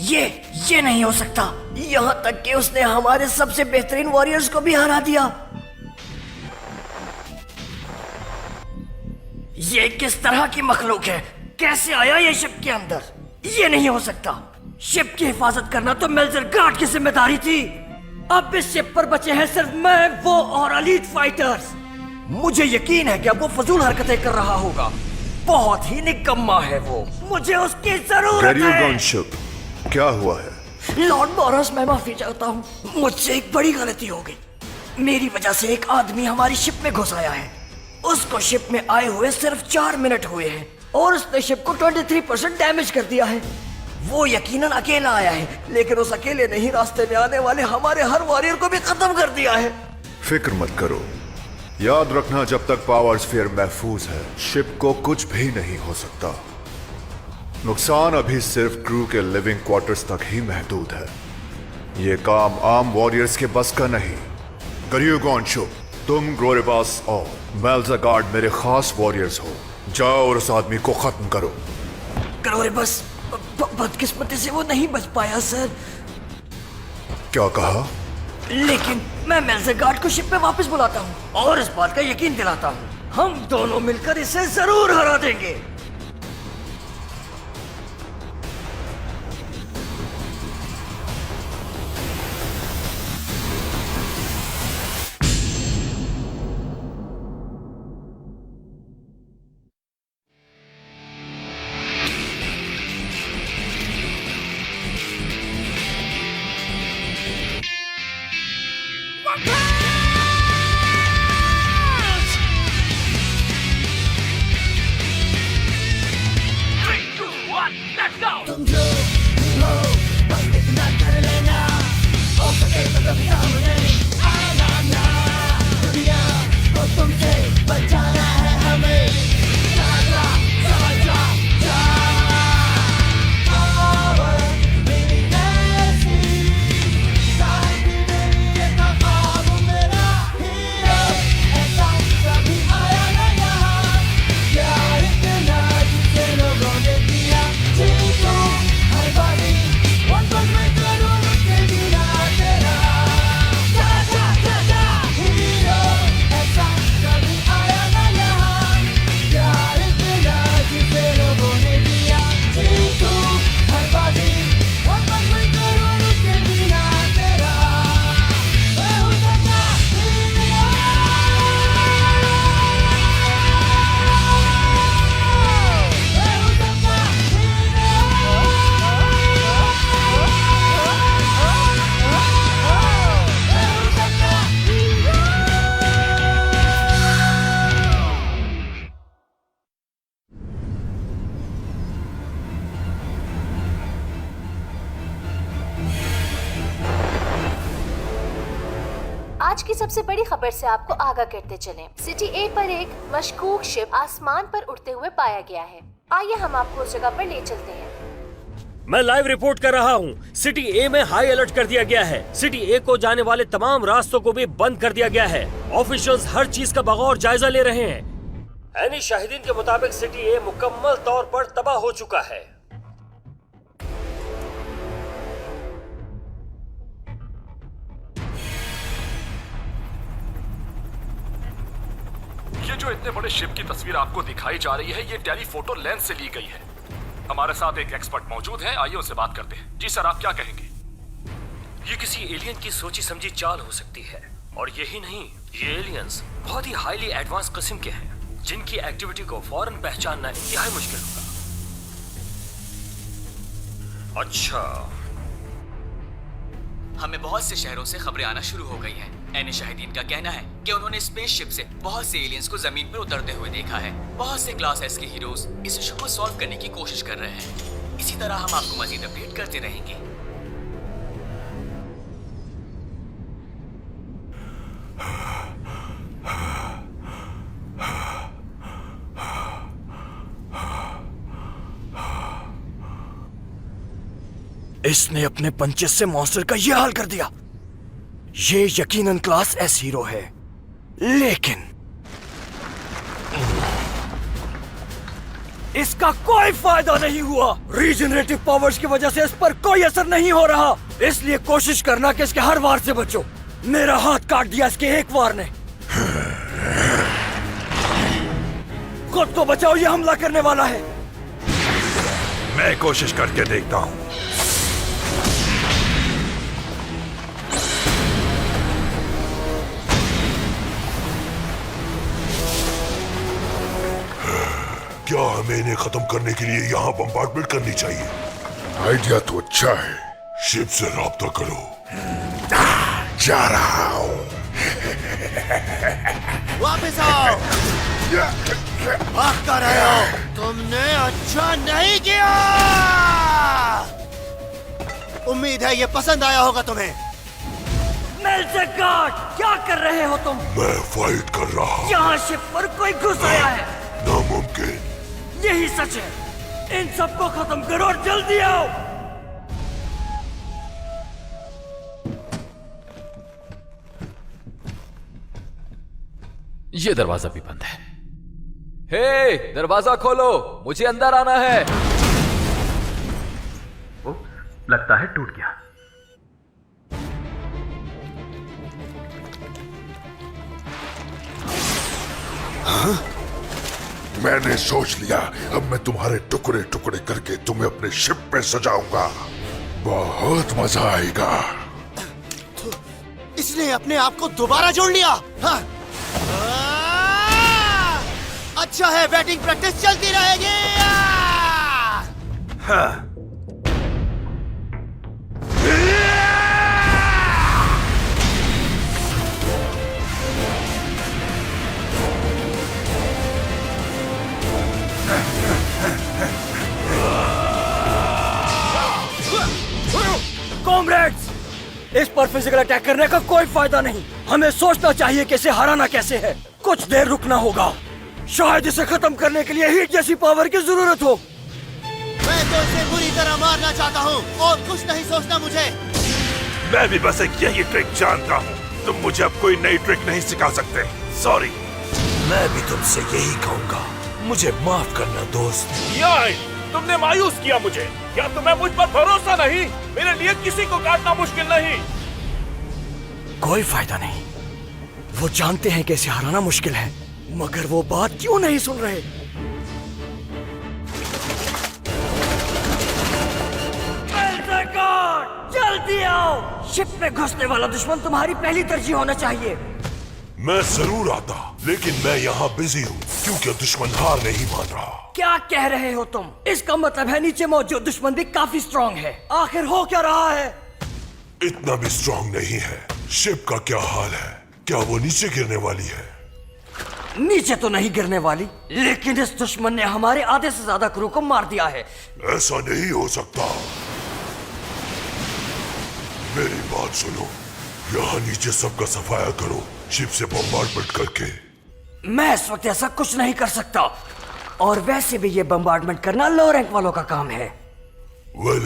ये नहीं हो सकता। यहाँ तक कि उसने हमारे सबसे बेहतरीन वॉरियर्स को भी हरा दिया। ये किस तरह की मखलूक है? कैसे आया ये शिप के अंदर? ये नहीं हो सकता। शिप की हिफाजत करना तो मेल्जर गार्ड की जिम्मेदारी थी। अब इस शिप पर बचे हैं सिर्फ मैं, वो और एलीट फाइटर्स। मुझे यकीन है कि अब वो फजूल हरकतें कर रहा होगा। बहुत ही निकम्मा है वो। मुझे उसकी जरूरत है। क्या हुआ है? लॉर्ड बॉरस, मैं माफी चाहता हूँ। मुझसे एक बड़ी गलती हो गई। मेरी वजह से एक आदमी हमारी शिप में घुस आया है। उसको शिप में आए हुए सिर्फ 4 मिनट हुए हैं और उसने शिप को 23% डैमेज कर दिया है। वो यकीनन अकेला आया है, लेकिन उस अकेले ने ही रास्ते में आने वाले हमारे हर वॉरियर को भी खत्म कर दिया है। फिक्र मत करो। याद रखना, जब तक पावर स्फीयर महफूज है, शिप को कुछ भी नहीं हो सकता। नुकसान अभी सिर्फ क्रू के लिविंग क्वार्टर्स तक ही महदूद है। ये काम आम वॉरियर्स के बस का नहीं। गरीगॉन्शो, तुम ग्लोरेबास और मेल्जर गार्ड मेरे खास वॉरियर्स हो। जाओ और उस आदमी को खत्म करो। ग्लोरेबस, बदकिस्मती से वो नहीं बच पाया सर। क्या कहा? लेकिन मैं मेल्जर गार्ड को शिप पे वापस बुलाता हूँ और इस बात का यकीन दिलाता हूँ, हम दोनों मिलकर इसे जरूर हरा देंगे। आज की सबसे बड़ी खबर से आपको आगाह करते चलें। सिटी ए पर एक मशकूक शिप आसमान पर उड़ते हुए पाया गया है। आइए हम आपको उस जगह पर ले चलते हैं। मैं लाइव रिपोर्ट कर रहा हूँ। सिटी ए में हाई अलर्ट कर दिया गया है। सिटी ए को जाने वाले तमाम रास्तों को भी बंद कर दिया गया है। ऑफिशियल्स हर चीज का बगौर जायजा ले रहे हैं। ऐनी शाहिदीन के मुताबिक सिटी ए मुकम्मल तौर पर तबाह हो चुका है। ये जो इतने बड़े शिप की तस्वीर आपको दिखाई जा रही है, ये टेलीफोटो लेंस से ली गई है। हमारे साथ एक एक्सपर्ट मौजूद है, आइए उनसे बात करते हैं। जी सर, आप क्या कहेंगे? ये किसी एलियन की सोची समझी चाल हो सकती है। और यही नहीं, ये एलियंस बहुत ही हाईली एडवांस किस्म के हैं, जिनकी एक्टिविटी को फौरन पहचानना इंतहाई मुश्किल होगा। अच्छा, हमें बहुत से शहरों से खबरें आना शुरू हो गई हैं। ऐनी शाहिदीन का कहना है कि उन्होंने स्पेसशिप से बहुत से एलियंस को जमीन पर उतरते हुए देखा है। बहुत से क्लास एस के हीरोज इस इशू को सॉल्व करने की कोशिश कर रहे हैं। इसी तरह हम आपको मजीद अपडेट करते रहेंगे। इसने अपने पंचेस से मॉन्स्टर का ये हाल कर दिया। ये यकीनन क्लास एस हीरो है, लेकिन इसका कोई फायदा नहीं हुआ। रीजनरेटिव पावर्स की वजह से इस पर कोई असर नहीं हो रहा, इसलिए कोशिश करना कि इसके हर वार से बचो। मेरा हाथ काट दिया इसके एक वार ने। खुद को बचाओ, ये हमला करने वाला है। मैं कोशिश करके देखता हूँ। क्या हमें इन्हें खत्म करने के लिए यहाँ बम्बार्डमेंट करनी चाहिए? आइडिया तो अच्छा है। शिप से राब्ता करो। जा रहा हूँ। वापस आओ। भाग कर रहे हो? तुमने अच्छा नहीं किया। उम्मीद है ये पसंद आया होगा तुम्हें। मेल्जर गार्ड, क्या कर रहे हो तुम? मैं फाइट कर रहा हूँ। यहाँ शिप पर कोई घुस आया है। नामुमकिन। यही सच है। इन सबको खत्म करो और जल्दी आओ। ये दरवाजा भी बंद है। हे, दरवाजा खोलो, मुझे अंदर आना है। लगता है टूट गया। मैंने सोच लिया, अब मैं तुम्हारे टुकड़े टुकड़े करके तुम्हें अपने शिप में सजाऊंगा। बहुत मजा आएगा। इसने अपने आप को दोबारा जोड़ लिया। हाँ। अच्छा है, बैटिंग प्रैक्टिस चलती रहेगी। हाँ। कॉमरेड्स, इस पर फिजिकल अटैक करने का कोई फायदा नहीं। हमें सोचना चाहिए कि इसे हराना कैसे है। कुछ देर रुकना होगा। शायद इसे खत्म करने के लिए हीट जैसी पावर की जरूरत हो। मैं तो इसे बुरी तरह मारना चाहता हूँ और कुछ नहीं सोचना मुझे। मैं भी बस एक यही ट्रिक जानता हूँ। तुम मुझे अब कोई नई ट्रिक नहीं सिखा सकते। सॉरी। मैं भी तुमसे यही कहूँगा। मुझे माफ करना दोस्त। तुमने मायूस किया मुझे। क्या तुम्हें मुझ पर भरोसा नहीं? मेरे लिए किसी को काटना मुश्किल नहीं। कोई फायदा नहीं। वो जानते हैं कि इसे हराना मुश्किल है, मगर वो बात क्यों नहीं सुन रहे? जल्दी आओ। शिप में घुसने वाला दुश्मन तुम्हारी पहली तरजीह होना चाहिए। मैं जरूर आता, लेकिन मैं यहाँ बिजी हूँ क्योंकि दुश्मन हार नहीं मान रहा। क्या कह रहे हो तुम? इसका मतलब है नीचे मौजूद दुश्मन भी काफी स्ट्रॉन्ग है। आखिर हो क्या रहा है? इतना भी स्ट्रॉन्ग नहीं है। शिप का क्या हाल है? क्या वो नीचे गिरने वाली है? नीचे तो नहीं गिरने वाली, लेकिन इस दुश्मन ने हमारे आधे से ज्यादा क्रू को मार दिया है। ऐसा नहीं हो सकता। मेरी बात सुनो, यहाँ नीचे सबका सफाया करो, शिप से बम्बार्डमेंट करके। मैं इस वक्त ऐसा कुछ नहीं कर सकता, और वैसे भी ये बम्बार्डमेंट करना लो रैंक वालों का काम है।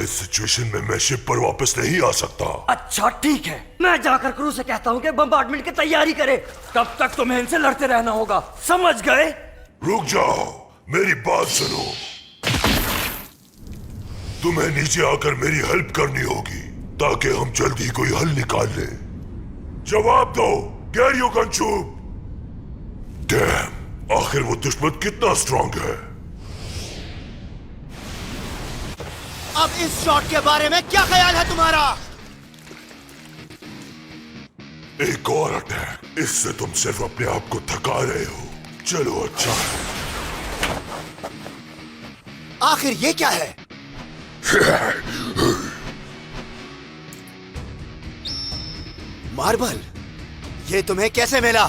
इस सिचुएशन में मैं शिप पर वापस नहीं आ सकता। अच्छा ठीक है, मैं जाकर क्रू से कहता हूँ कि बम्बार्डमेंट की तैयारी करे। तब तक तुम्हें इनसे लड़ते रहना होगा, समझ गए? रुक जाओ, मेरी बात सुनो। तुम्हें नीचे आकर मेरी हेल्प करनी होगी ताकि हम जल्दी कोई हल निकाल लें। जवाब दो, गैरियो कंचूब। डैम, आखिर वो दुश्मन कितना स्ट्रॉन्ग है? अब इस शॉट के बारे में क्या ख्याल है तुम्हारा? एक और अटैक, इससे तुम सिर्फ अपने आप को थका रहे हो। चलो अच्छा है। आखिर ये क्या है? मार्बल, ये तुम्हें कैसे मिला?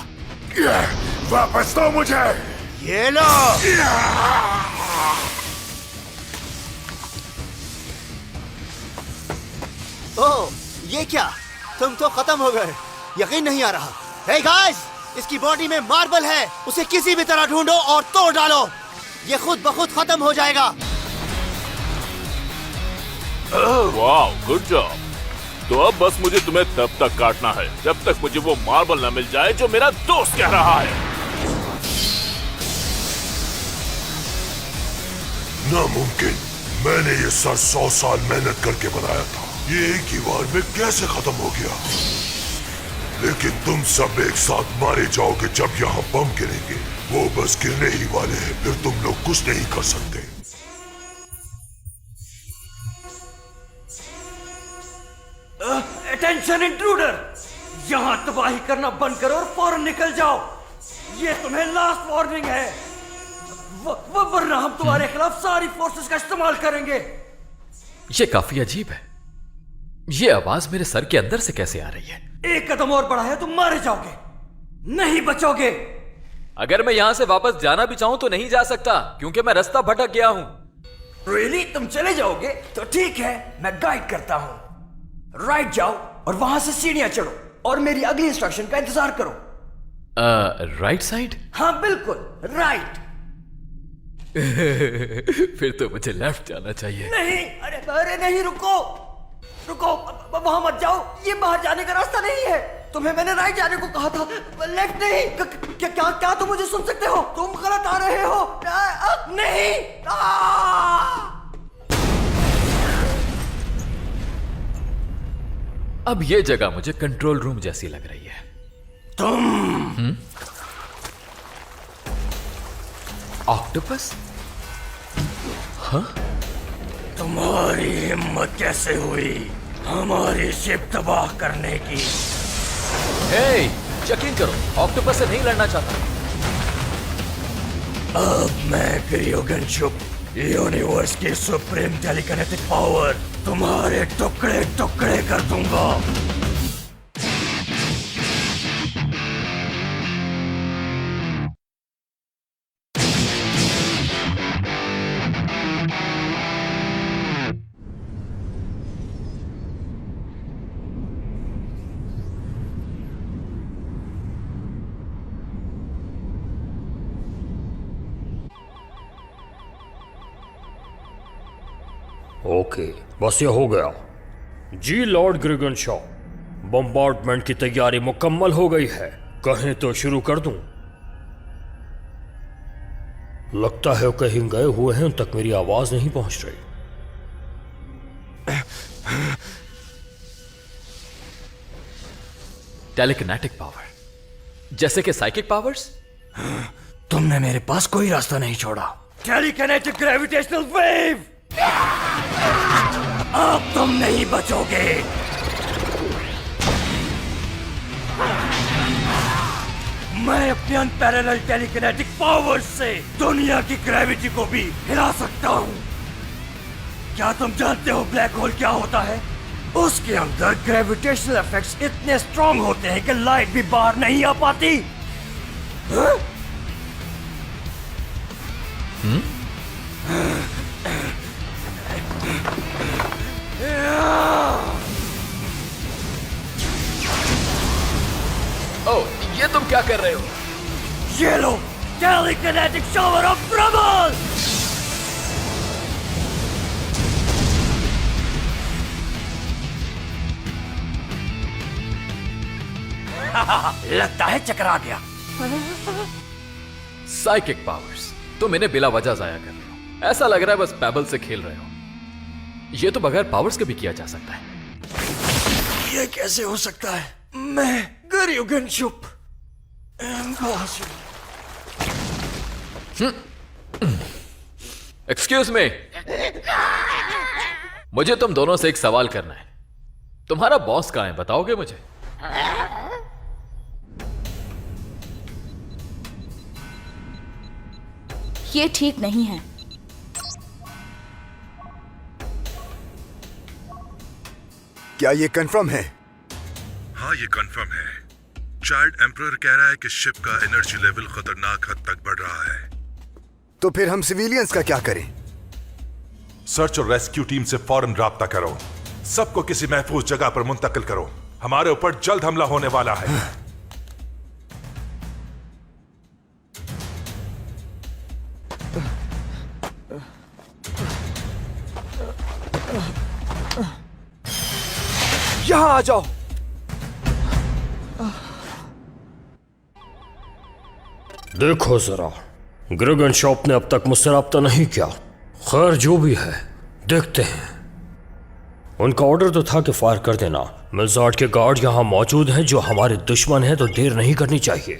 वापस दो मुझे। ये लो। ओह, ये क्या? तुम तो खत्म हो गए। यकीन नहीं आ रहा। हे गाइस, इसकी बॉडी में मार्बल है। उसे किसी भी तरह ढूंढो और तोड़ डालो। ये खुद ब खुद खत्म हो जाएगा। वाह, गुड जॉब। तो अब बस मुझे तुम्हें तब तक काटना है जब तक मुझे वो मार्बल न मिल जाए जो मेरा दोस्त कह रहा है। नामुमकिन। मैंने ये सर 100 साल मेहनत करके बनाया था, ये एक ही बार में कैसे खत्म हो गया? लेकिन तुम सब एक साथ मारे जाओगे जब यहाँ बम गिरेंगे। वो बस गिरने ही वाले हैं, फिर तुम लोग कुछ नहीं कर सकते। अटेंशन इंट्रूडर, यहाँ तबाही करना बंद करो और फौरन निकल जाओ। ये तुम्हें लास्ट वार्निंग है, वरना हम तुम्हारे खिलाफ सारी फोर्सेस का इस्तेमाल करेंगे। ये काफी अजीब है। ये आवाज मेरे सर के अंदर से कैसे आ रही है? एक कदम और बढ़ाया तो मारे जाओगे, नहीं बचोगे। अगर मैं यहाँ से वापस जाना भी चाहूँ तो नहीं जा सकता, क्योंकि मैं रास्ता भटक गया हूँ। रियली? तुम चले जाओगे तो ठीक है, मैं गाइड करता हूँ। राइट जाओ और वहां से सीढ़ियां चढ़ो और मेरी अगली इंस्ट्रक्शन का इंतजार करो। Right side? हाँ बिल्कुल राइट। फिर तो मुझे लेफ्ट जाना चाहिए। नहीं, अरे नहीं, रुको रुको, वहां मत जाओ, ये बाहर जाने का रास्ता नहीं है। तुम्हें मैंने राइट जाने को कहा था, लेफ्ट नहीं। क्या तुम मुझे सुन सकते हो? तुम गलत आ रहे हो। नहीं। अब ये जगह मुझे कंट्रोल रूम जैसी लग रही है। तुम ऑक्टोपस? हाँ? तुम्हारी हिम्मत कैसे हुई हमारी शिप तबाह करने की? हे, यकीन करो, ऑक्टोपस से नहीं लड़ना चाहता। अब मैं क्रियोगन शुप, यूनिवर्स की सुप्रीम टेलीकिनेटिक पावर तुम्हारे टुकड़े टुकड़े कर दूंगा। ओके, बस ये हो गया। जी लॉर्ड ग्रिगन शॉ, बम्बार्डमेंट की तैयारी मुकम्मल हो गई है। कहें तो शुरू कर दूं? लगता है कहीं गए हुए हैं, उन तक मेरी आवाज नहीं पहुंच रही। टेलीकिनेटिक पावर, जैसे कि साइकिक पावर्स? तुमने मेरे पास कोई रास्ता नहीं छोड़ा। टेलीकिनेटिक ग्रेविटेशनल वेव, अब तुम नहीं बचोगे। मैं अपने अनपैरेलल टेलीकिनेटिक पावर्स से दुनिया की ग्रेविटी को भी हिला सकता हूं। क्या तुम जानते हो ब्लैक होल क्या होता है? उसके अंदर ग्रेविटेशनल इफेक्ट्स इतने स्ट्रॉन्ग होते हैं कि लाइट भी बाहर नहीं आ पाती। हाँ? ओह, ये तुम क्या कर रहे हो? ये लो, टेलीकिनेटिक शावर ऑफ ट्रबल। लगता है चकरा गया। साइकिक पावर्स, तुम इन्हें बिला वजह जाया कर रहे हो। ऐसा लग रहा है बस पैबल से खेल रहे हो। ये तो बगैर पावर्स के भी किया जा सकता है। ये कैसे हो सकता है? मैं ग्रियोगन शुप, एक्सक्यूज मी, मुझे तुम दोनों से एक सवाल करना है। तुम्हारा बॉस कहाँ है, बताओगे मुझे? ये ठीक नहीं है। क्या ये कंफर्म है? हाँ, ये कंफर्म है। चाइल्ड एम्परर कह रहा है कि शिप का एनर्जी लेवल खतरनाक हद तक बढ़ रहा है। तो फिर हम सिविलियंस का क्या करें? सर्च और रेस्क्यू टीम से फौरन राब्ता करो। सबको किसी महफूज जगह पर मुंतकिल करो। हमारे ऊपर जल्द हमला होने वाला है। यहाँ आ जाओ। देखो जरा, ग्रिगन शॉप ने अब तक मुझसे राब्ता नहीं किया खैर जो भी है, देखते हैं। उनका ऑर्डर तो था कि फायर कर देना। मिलजार्ड के गार्ड यहाँ मौजूद हैं जो हमारे दुश्मन हैं, तो देर नहीं करनी चाहिए।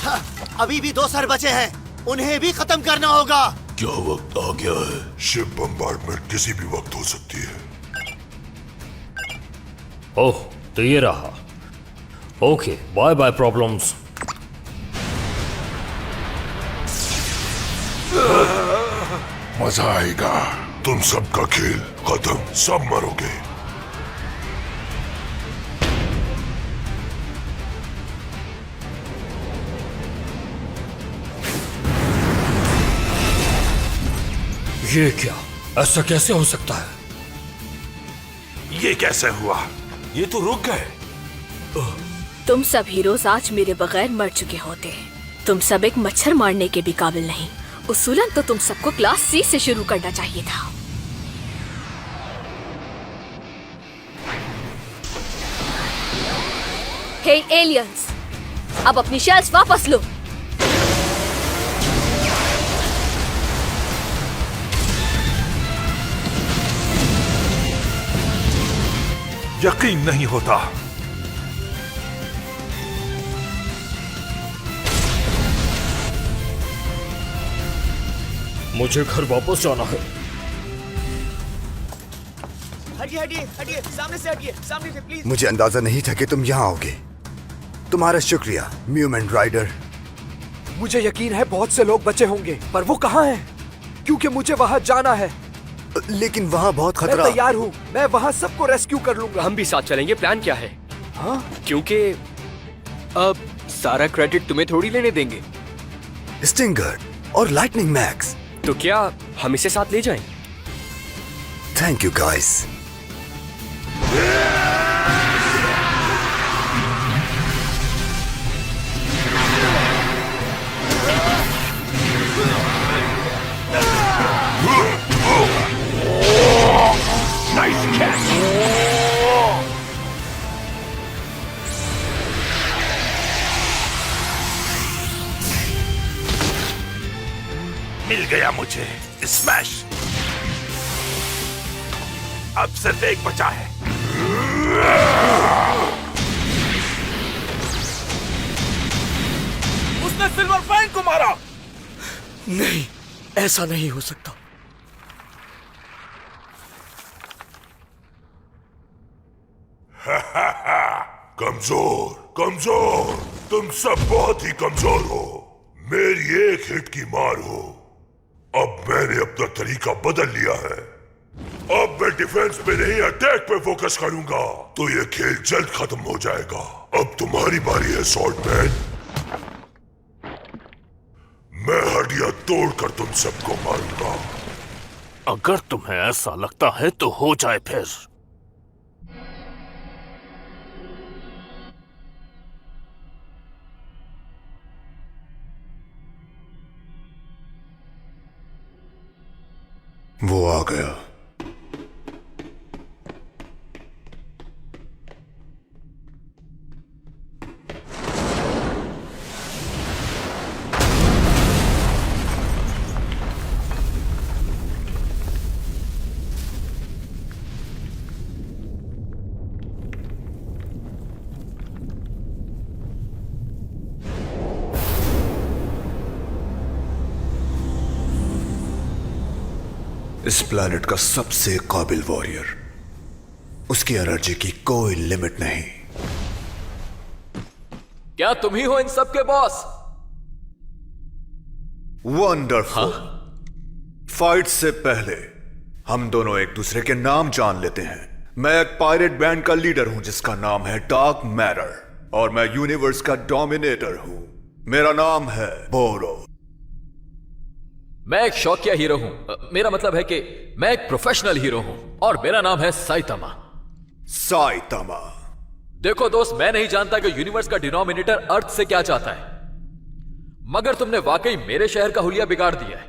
हाँ, अभी भी 2 सर बचे हैं, उन्हें भी खत्म करना होगा। क्या वक्त आ गया है? शिप बम्बार्डमेंट किसी भी वक्त हो सकती है। ओह, तो ये रहा। Okay, bye bye problems. मजा आएगा। तुम सबका खेल खत्म, सब मरोगे। ये क्या? ऐसा कैसे हो सकता है? ये कैसे हुआ? ये तो रुक गए। तुम सब हीरोज आज मेरे बगैर मर चुके होते। तुम सब एक मच्छर मारने के भी काबिल नहीं। उसूलन तो तुम सबको क्लास सी से शुरू करना चाहिए था। हे एलियंस, अब अपनी शेल्स वापस लो। यकीन नहीं होता। मुझे घर वापस जाना है। हटिए हटिए हटिए, सामने से हटिए, सामने से प्लीज। मुझे अंदाजा नहीं था कि तुम यहाँ आओगे। तुम्हारा शुक्रिया म्यूमेंट राइडर। मुझे यकीन है बहुत से लोग बचे होंगे, पर वो कहाँ हैं? क्योंकि मुझे वहाँ जाना है। लेकिन वहाँ बहुत खतरा। मैं तैयार हूँ, मैं वहाँ सबको रेस्क्यू कर लूंगा। हम भी साथ चलेंगे। प्लान क्या है? हाँ? क्योंकि अब सारा क्रेडिट तुम्हें थोड़ी लेने देंगे। स्टिंगर और लाइटनिंग मैक्स। तो क्या हम इसे साथ ले जाएं? Thank you guys. Nice catch. मिल गया मुझे स्मैश। अब सिर्फ एक बचा है। उसने सिल्वर फाइन को मारा। नहीं, ऐसा नहीं हो सकता। कमजोर कमजोर, तुम सब बहुत ही कमजोर हो। मेरी एक हिट की मार हो। अब मैंने अपना तरीका बदल लिया है। अब मैं डिफेंस पे नहीं अटैक पे फोकस करूंगा, तो ये खेल जल्द खत्म हो जाएगा। अब तुम्हारी बारी है स्वॉर्डमैन। मैं हड्डियां तोड़कर तुम सबको मारूंगा। अगर तुम्हें ऐसा लगता है तो हो जाए फिर। वो आ गया। इस प्लैनेट का सबसे काबिल वॉरियर। उसकी एनर्जी की कोई लिमिट नहीं। क्या तुम ही हो इन सब के बॉस? वंडरफुल। फाइट से पहले हम दोनों एक दूसरे के नाम जान लेते हैं। मैं एक पायरेट बैंड का लीडर हूं जिसका नाम है डार्क मैटर, और मैं यूनिवर्स का डोमिनेटर हूं। मेरा नाम है बोरो। मैं एक शौकिया हीरो हूं। मेरा मतलब है कि मैं एक प्रोफेशनल हीरो हूं, और मेरा नाम है साइतामा। साइतामा। देखो दोस्त, मैं नहीं जानता कि यूनिवर्स का डिनोमिनेटर अर्थ से क्या चाहता है, मगर तुमने वाकई मेरे शहर का हुलिया बिगाड़ दिया है।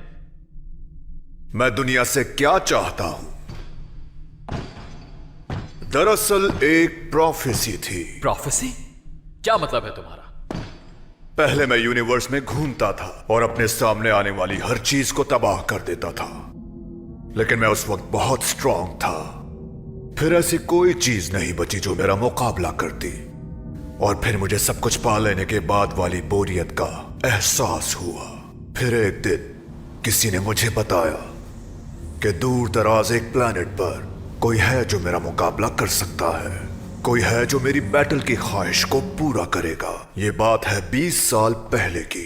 मैं दुनिया से क्या चाहता हूं? दरअसल एक प्रोफेसी थी। प्रोफेसी? क्या मतलब है तुम्हारा? पहले मैं यूनिवर्स में घूमता था और अपने सामने आने वाली हर चीज को तबाह कर देता था, लेकिन मैं उस वक्त बहुत स्ट्रांग था। फिर ऐसी कोई चीज नहीं बची जो मेरा मुकाबला करती, और फिर मुझे सब कुछ पा लेने के बाद वाली बोरियत का एहसास हुआ। फिर एक दिन किसी ने मुझे बताया कि दूर दराज एक प्लेनेट पर कोई है जो मेरा मुकाबला कर सकता है, कोई है जो मेरी बैटल की ख्वाहिश को पूरा करेगा। ये बात है 20 साल पहले की।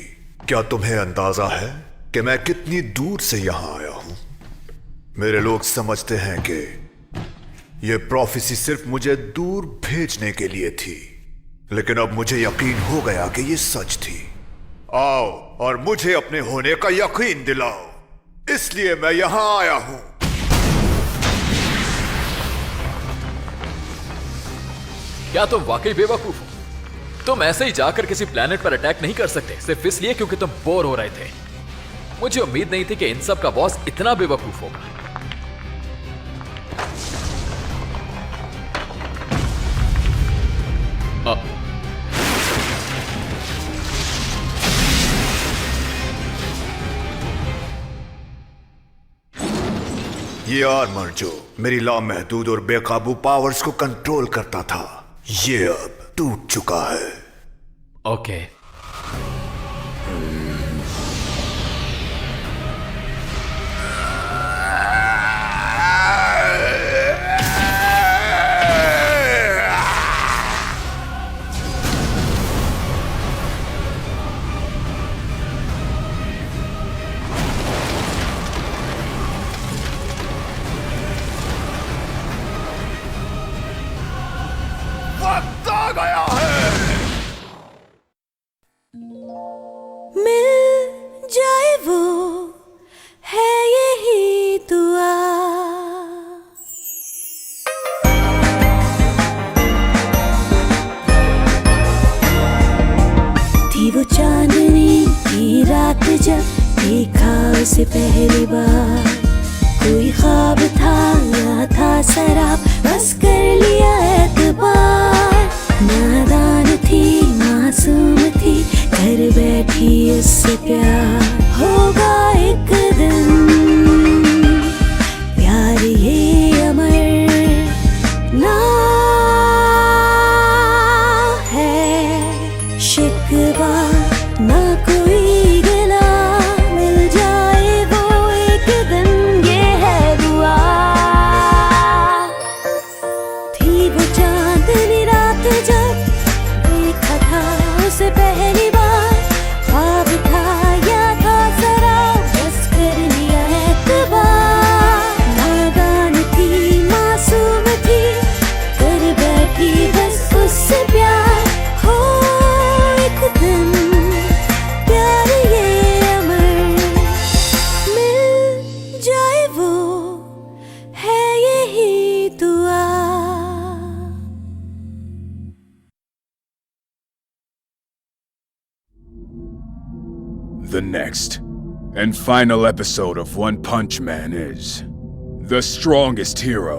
क्या तुम्हें अंदाजा है कि मैं कितनी दूर से यहां आया हूं? मेरे लोग समझते हैं कि यह प्रोफेसी सिर्फ मुझे दूर भेजने के लिए थी, लेकिन अब मुझे यकीन हो गया कि यह सच थी। आओ और मुझे अपने होने का यकीन दिलाओ, इसलिए मैं यहां आया हूं। क्या तुम वाकई बेवकूफ हो? तुम ऐसे ही जाकर किसी प्लेनेट पर अटैक नहीं कर सकते सिर्फ इसलिए क्योंकि तुम बोर हो रहे थे। मुझे उम्मीद नहीं थी कि इन सब का बॉस इतना बेवकूफ होगा। ये आर्मर जो मेरी लामहदूद और बेकाबू पावर्स को कंट्रोल करता था, ये अब टूट चुका है। ओके। वक्त आ गया है। मिल जाए वो है यही दुआ। थी वो चांदनी की रात जब देखा उसे पहली बार, कोई ख्वाब था या था शराब, बस कर लिया एतबार। नादान थी मासूम थी, कर बैठी उससे प्यार। होगा एक दिन प्यार ये अमर ना है शिकवा ना कोई गिला, मिल जाए वो एक दिन ये है दुआ। थी वो चांदनी रात जब देखा था उसे पहली बार, ख्वाब था या था शराब, बस कर लिया एतबार। नादान थी मासूम थी, कर बैठी बस उससे प्यार। हो एक दिन प्यार ये अमर मिल जाए वो है यही दुआ। The next and final episode of One Punch Man is The Strongest Hero